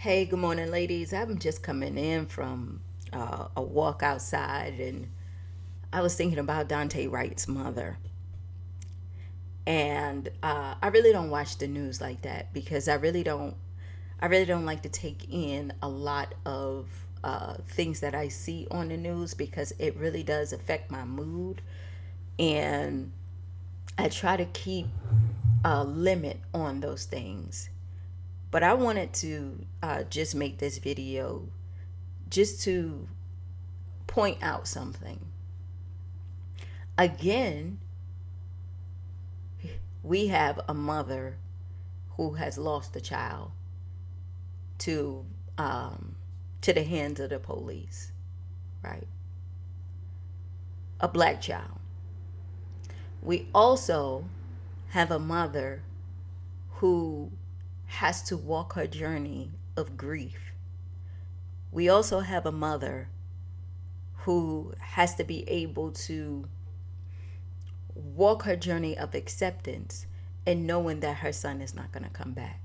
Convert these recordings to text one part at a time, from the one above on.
Hey, good morning, ladies. I'm just coming in from a walk outside, and I was thinking about Daunte Wright's mother. And I really don't watch the news like that because I really don't like to take in a lot of things that I see on the news because it really does affect my mood, and I try to keep a limit on those things. But I wanted to just make this video just to point out something. Again, we have a mother who has lost a child to um, to the hands of the police, right? A black child. We also have a mother who has to walk her journey of grief. We also have a mother who has to be able to walk her journey of acceptance and knowing that her son is not going to come back.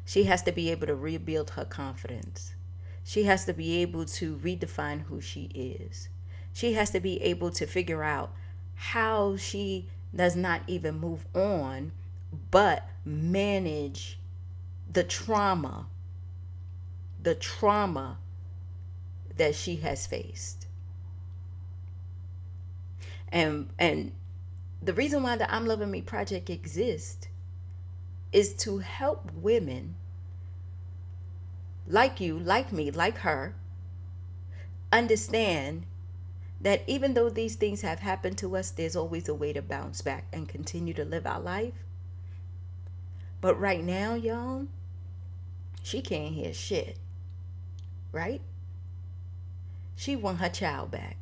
She has to be able to rebuild her confidence. She has to be able to redefine who she is. She has to be able to figure out how she does not even move on, but manage the trauma, the trauma that she has faced. And the reason why the I'm Loving Me project exists is to help women like you, like me, like her, understand that even though these things have happened to us, there's always a way to bounce back and continue to live our life. But right now, y'all, she can't hear shit, right? She want her child back.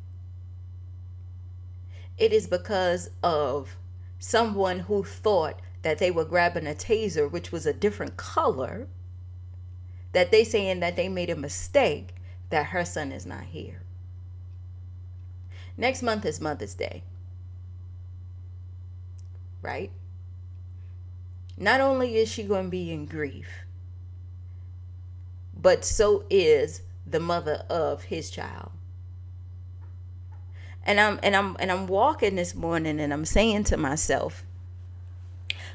It is because of someone who thought that they were grabbing a taser, which was a different color, that they saying that they made a mistake, that her son is not here. Next month is Mother's Day, right? Not only is she going to be in grief, but so is the mother of his child. And I'm walking this morning and I'm saying to myself,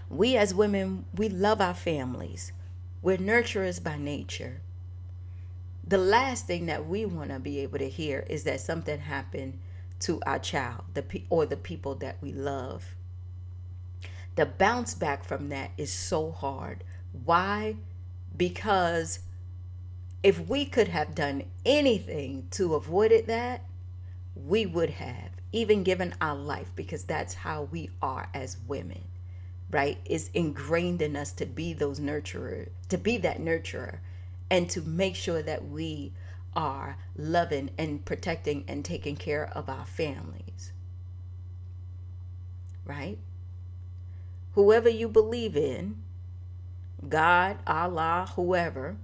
we as women, we love our families. We're nurturers by nature. The last thing that we want to be able to hear is that something happened to our child, or the people that we love. The bounce back from that is so hard. Why? Because if we could have done anything to avoid that, we would have, even given our life, because that's how we are as women, right? It's ingrained in us to be those nurturer, to be that nurturer, and to make sure that we are loving and protecting and taking care of our families, right? Whoever you believe in, God, Allah, whoever,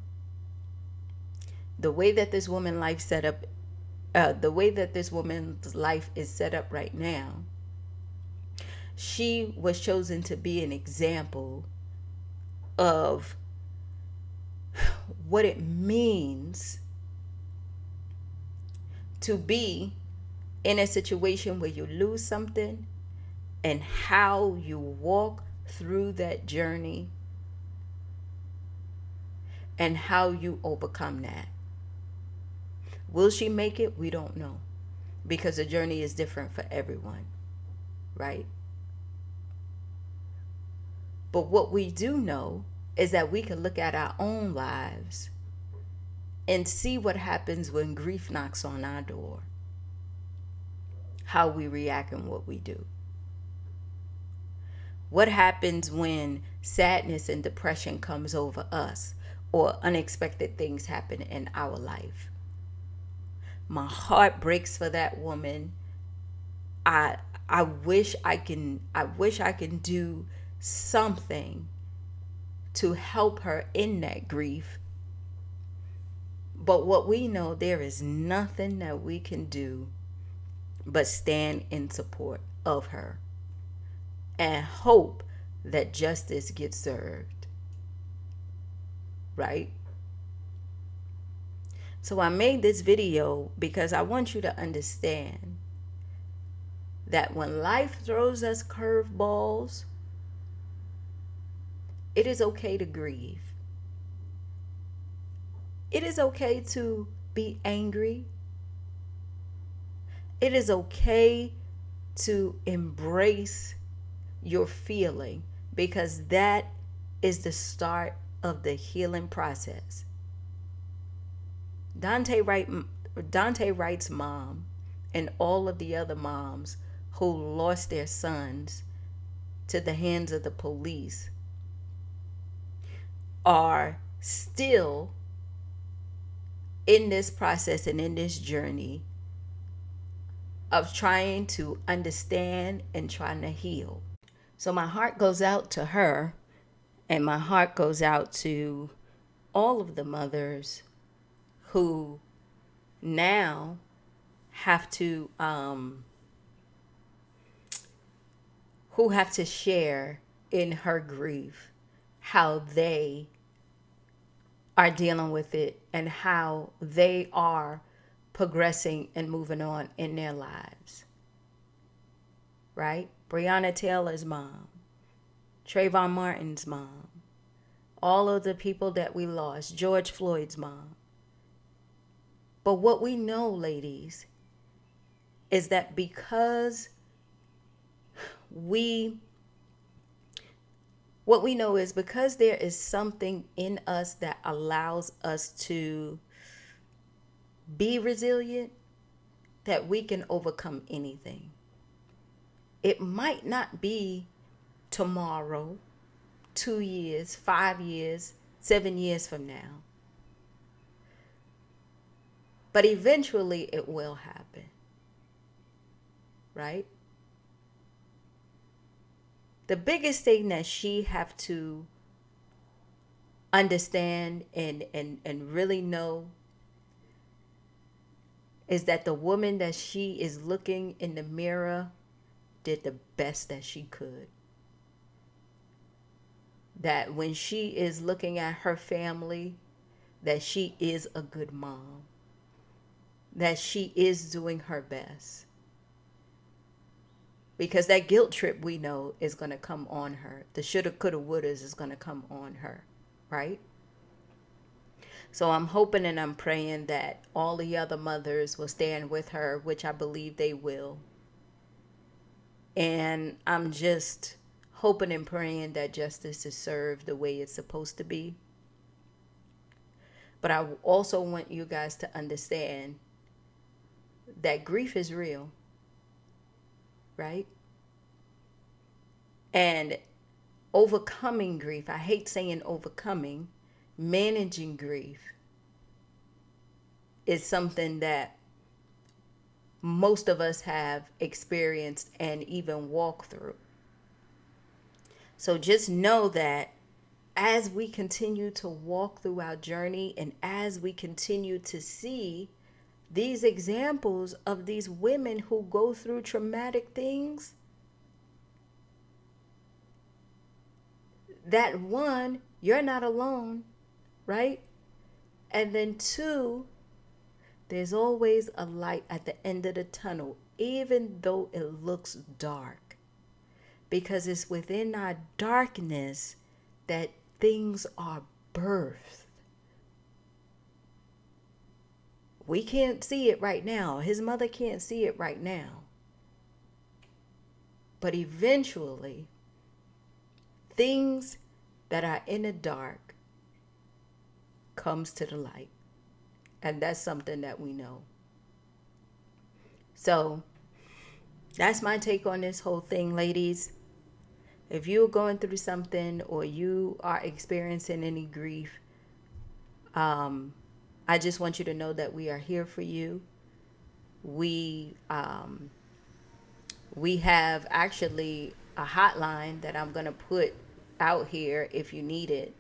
the way that this woman life set up, the way that this woman's life is set up right now, she was chosen to be an example of what it means to be in a situation where you lose something and how you walk through that journey and how you overcome that. Will she make it? We don't know, because the journey is different for everyone, right? But what we do know is that we can look at our own lives and see what happens when grief knocks on our door, how we react and what we do. What happens when sadness and depression comes over us, or unexpected things happen in our life? My heart breaks for that woman. I I wish I can do something to help her in that grief. But what we know, there is nothing that we can do but stand in support of her and hope that justice gets served. Right? So I made this video because I want you to understand that when life throws us curveballs, it is okay to grieve. It is okay to be angry. It is okay to embrace your feeling, because that is the start of the healing process. Daunte Wright's mom and all of the other moms who lost their sons to the hands of the police are still in this process and in this journey of trying to understand and trying to heal. So my heart goes out to her, and my heart goes out to all of the mothers who now have to share in her grief, how they are dealing with it and how they are progressing and moving on in their lives. Right? Breonna Taylor's mom, Trayvon Martin's mom, all of the people that we lost, George Floyd's mom. But what we know, ladies, is that because what we know is because there is something in us that allows us to be resilient, that we can overcome anything. It might not be tomorrow, 2 years, 5 years, 7 years from now, but eventually it will happen. Right? The biggest thing that she have to understand and really know is that the woman that she is looking in the mirror did the best that she could. That when she is looking at her family, that she is a good mom. That she is doing her best. Because that guilt trip, we know, is going to come on her. The shoulda, coulda, wouldas is going to come on her, right? So I'm hoping and I'm praying that all the other mothers will stand with her, which I believe they will. And I'm just hoping and praying that justice is served the way it's supposed to be. But I also want you guys to understand that grief is real. Right? And overcoming grief, I hate saying overcoming, managing grief is something that most of us have experienced and even walked through. So just know that as we continue to walk through our journey and as we continue to see these examples of these women who go through traumatic things, that one, you're not alone, right? And then two, there's always a light at the end of the tunnel, even though it looks dark. Because it's within our darkness that things are birthed. We can't see it right now. His mother can't see it right now. But eventually, things that are in the dark comes to the light. And that's something that we know. So, that's my take on this whole thing, ladies. If you're going through something or you are experiencing any grief, I just want you to know that we are here for you. We have actually a hotline that I'm going to put out here if you need it.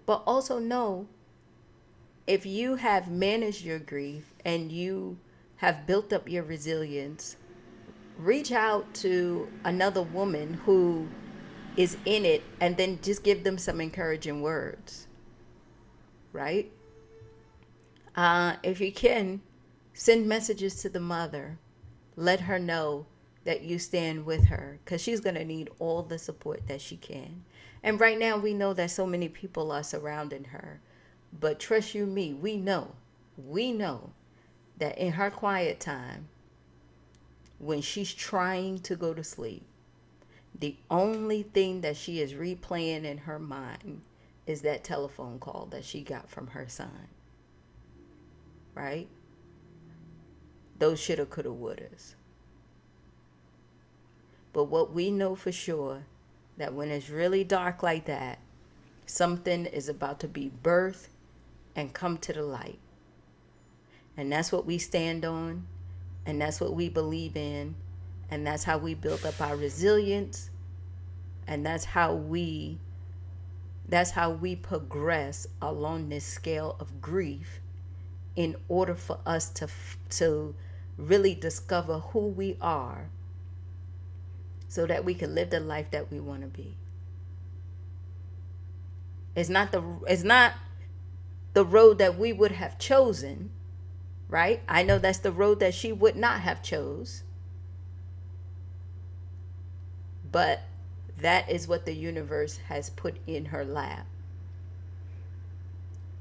But also know, if you have managed your grief and you have built up your resilience, reach out to another woman who is in it and then just give them some encouraging words. Right? If you can, send messages to the mother. Let her know that you stand with her because she's going to need all the support that she can. And right now, we know that so many people are surrounding her. But trust you me, we know that in her quiet time, when she's trying to go to sleep, the only thing that she is replaying in her mind is that telephone call that she got from her son, right? Those shoulda, coulda, wouldas. But what we know for sure, that when it's really dark like that, something is about to be birthed and come to the light. And that's what we stand on, and that's what we believe in, and that's how we build up our resilience, and that's how we progress along this scale of grief in order for us to really discover who we are so that we can live the life that we want to be. It's not the road that we would have chosen, right? I know that's the road that she would not have chose, but that is what the universe has put in her lap.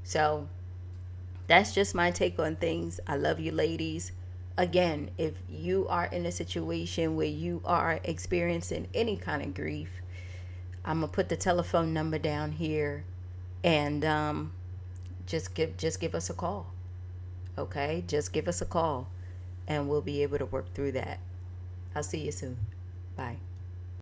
So that's just my take on things. I love you, ladies. Again, if you are in a situation where you are experiencing any kind of grief, I'm gonna put the telephone number down here, and just give us a call. Okay, just give us a call, and we'll be able to work through that. I'll see you soon. Bye.